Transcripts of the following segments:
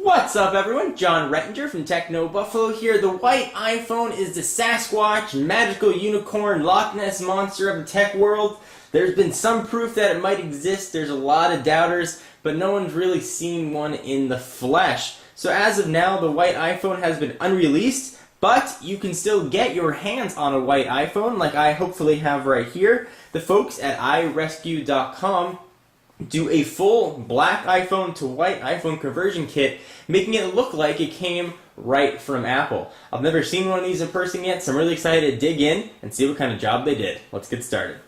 What's up, everyone? John Rettinger from Techno Buffalo here. The white iPhone is the Sasquatch, magical unicorn, Loch Ness monster of the tech world. There's been some proof that it might exist. There's a lot of doubters, but no one's really seen one in the flesh. So as of now, the white iPhone has been unreleased, but you can still get your hands on a white iPhone like I hopefully have right here. The folks at iRescue.com do a full black iPhone to white iPhone conversion kit, making it look like it came right from Apple. I've never seen one of these in person yet, so I'm really excited to dig in and see what kind of job they did. Let's get started.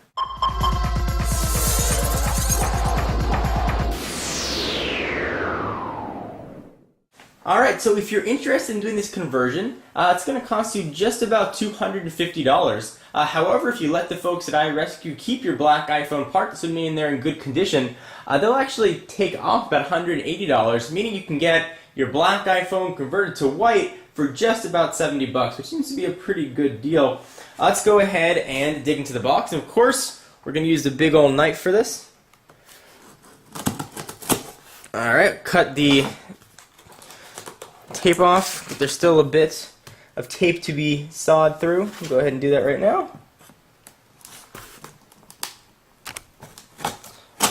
Alright, so if you're interested in doing this conversion, it's going to cost you just about $250. However, if you let the folks at iRescue keep your black iPhone part, assuming they're in good condition, they'll actually take off about $180, meaning you can get your black iPhone converted to white for just about $70, which seems to be a pretty good deal. Let's go ahead and dig into the box. And of course, we're going to use the big old knife for this. Alright, cut the tape off, but there's still a bit of tape to be sawed through. I'll go ahead and do that right now.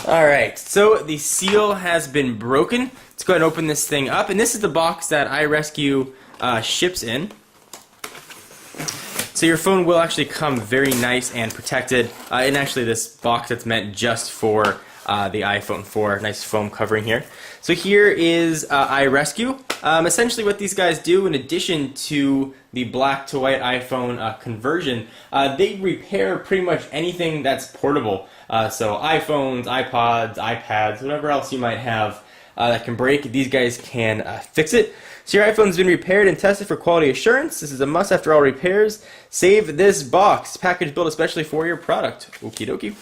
Alright, so the seal has been broken. Let's go ahead and open this thing up. And this is the box that iRescue ships in. So your phone will actually come very nice and protected. And actually this box that's meant just for the iPhone 4. Nice foam covering here. So here is iRescue. Essentially what these guys do, in addition to the black to white iPhone conversion, they repair pretty much anything that's portable. So iPhones, iPods, iPads, whatever else you might have that can break, these guys can fix it. So your iPhone's been repaired and tested for quality assurance. This is a must after all repairs. Save this box. Package built especially for your product. Okie dokie.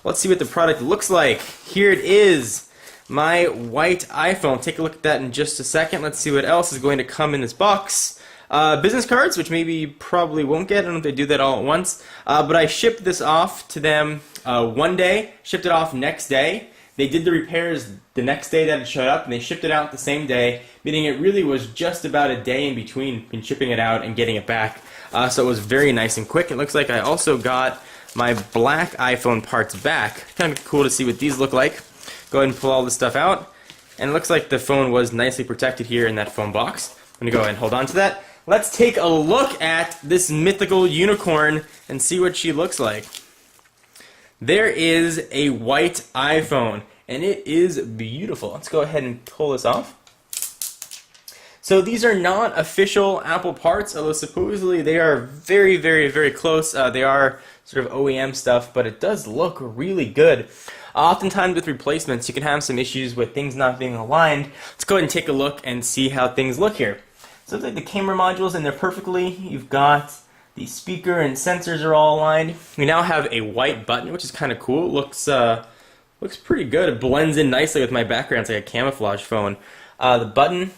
Let's see what the product looks like. Here it is, my white iPhone. Take a look at that in just a second. Let's see what else is going to come in this box. Business cards, which maybe you probably won't get. I don't know if they do that all at once. But I shipped this off to them one day, shipped it off next day. They did the repairs the next day that it showed up, and they shipped it out the same day, meaning it really was just about a day in between shipping it out and getting it back. So it was very nice and quick. It looks like I also got my black iPhone parts back. Kind of cool to see what these look like. Go ahead and pull all this stuff out. And it looks like the phone was nicely protected here in that foam box. I'm going to go ahead and hold on to that. Let's take a look at this mythical unicorn and see what she looks like. There is a white iPhone, and it is beautiful. Let's go ahead and pull this off. So these are not official Apple parts, although supposedly they are very, very, very close. They are sort of OEM stuff, but it does look really good. Oftentimes with replacements, you can have some issues with things not being aligned. Let's go ahead and take a look and see how things look here. So it looks like the camera module's in there perfectly. You've got the speaker and sensors are all aligned. We now have a white button, which is kind of cool. Looks pretty good. It blends in nicely with my background. It's like a camouflage phone. The button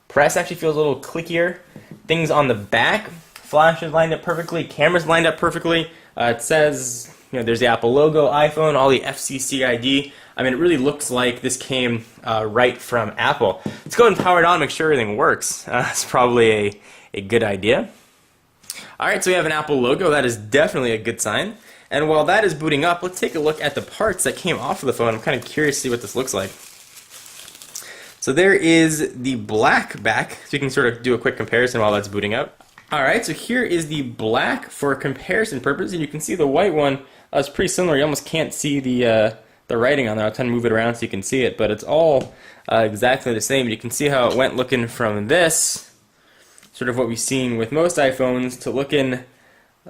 press actually feels a little clickier. Things on the back, flash is lined up perfectly, camera's lined up perfectly. It says, there's the Apple logo, iPhone, all the FCC ID. I mean, it really looks like this came right from Apple. Let's go ahead and power it on, make sure everything works. It's probably a good idea. Alright, so we have an Apple logo. That is definitely a good sign. And while that is booting up, let's take a look at the parts that came off of the phone. I'm kind of curious to see what this looks like. So there is the black back, so you can sort of do a quick comparison while that's booting up. Alright, so here is the black for comparison purposes, and you can see the white one is pretty similar. You almost can't see the writing on there. I'll kind of move it around so you can see it, but it's all exactly the same. You can see how it went looking from this, sort of what we've seen with most iPhones, to looking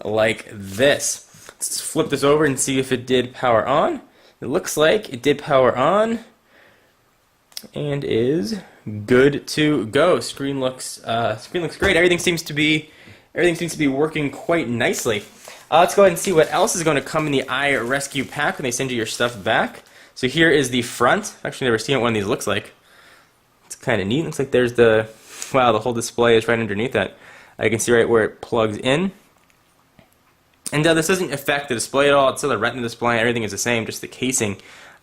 like this. Let's flip this over and see if it did power on. It looks like it did power on and is good to go. Screen looks great. Everything seems to be working quite nicely. Let's go ahead and see what else is going to come in the iRescue pack when they send you your stuff back. So here is the front. I've actually never seen what one of these looks like. It's kind of neat. Looks like there's the whole display is right underneath that. I can see right where it plugs in. And this doesn't affect the display at all. It's still the Retina display. Everything is the same. Just the casing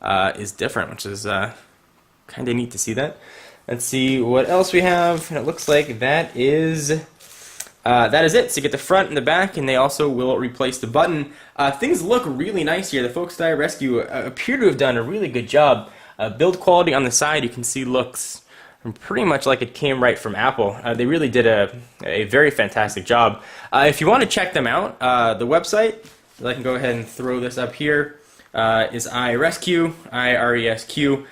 is different, which is kind of neat to see that. Let's see what else we have. And it looks like that is it. So you get the front and the back, and they also will replace the button. Things look really nice here. The folks at iRescue appear to have done a really good job. Build quality on the side, you can see, looks pretty much like it came right from Apple. They really did a very fantastic job. If you want to check them out, the website, I can go ahead and throw this up here, is iRescue, IRESQ.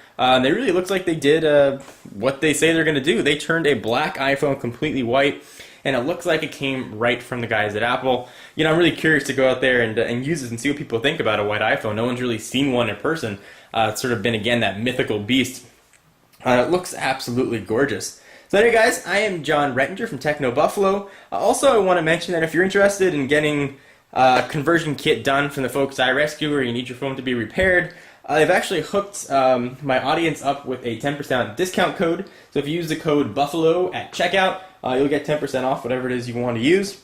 They really looks like they did what they say they're going to do. They turned a black iPhone completely white, and it looks like it came right from the guys at Apple. You know, I'm really curious to go out there and use this and see what people think about a white iPhone. No one's really seen one in person. It's sort of been, again, that mythical beast. It looks absolutely gorgeous. So anyway, guys, I am John Rettinger from Techno Buffalo. Also, I want to mention that if you're interested in getting a conversion kit done from the folks at iRescue, or you need your phone to be repaired, they've actually hooked my audience up with a 10% discount code. So if you use the code BUFFALO at checkout, you'll get 10% off whatever it is you want to use.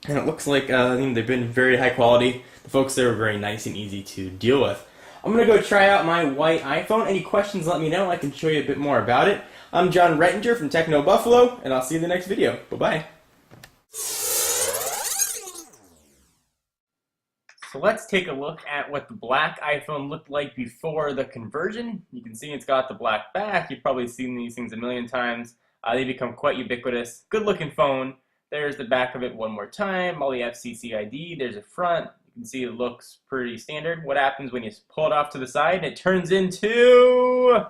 And it looks like they've been very high quality. The folks there are very nice and easy to deal with. I'm going to go try out my white iPhone. Any questions, let me know. I can show you a bit more about it. I'm John Rettinger from Techno Buffalo, and I'll see you in the next video. Bye-bye. So let's take a look at what the black iPhone looked like before the conversion. You can see it's got the black back. You've probably seen these things a million times. They become quite ubiquitous. Good looking phone. There's the back of it one more time. All the FCC ID. There's a front. You can see it looks pretty standard. What happens when you pull it off to the side? It turns into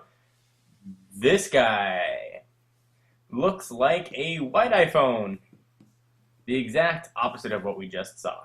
this guy. Looks like a white iPhone. The exact opposite of what we just saw.